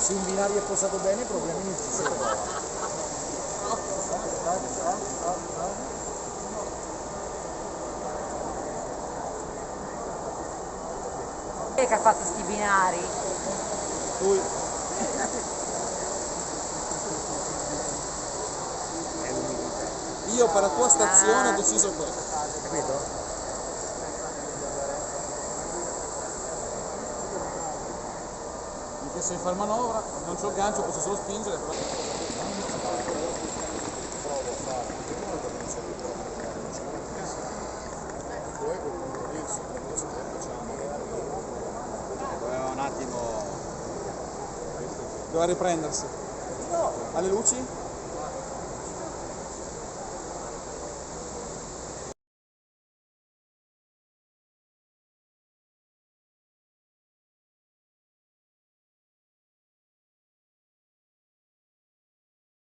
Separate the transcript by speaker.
Speaker 1: Se un binario è posato bene, i problemi non ci sono.
Speaker 2: Chi è che ha fatto sti binari?
Speaker 1: Lui. Io per la tua stazione ho deciso questo. Capito? Perché se fa il manovra, non c'ho il gancio, posso solo spingere. Però... Provo a fare. Poi facciamo. Un attimo. Doveva riprendersi. No. Alle luci?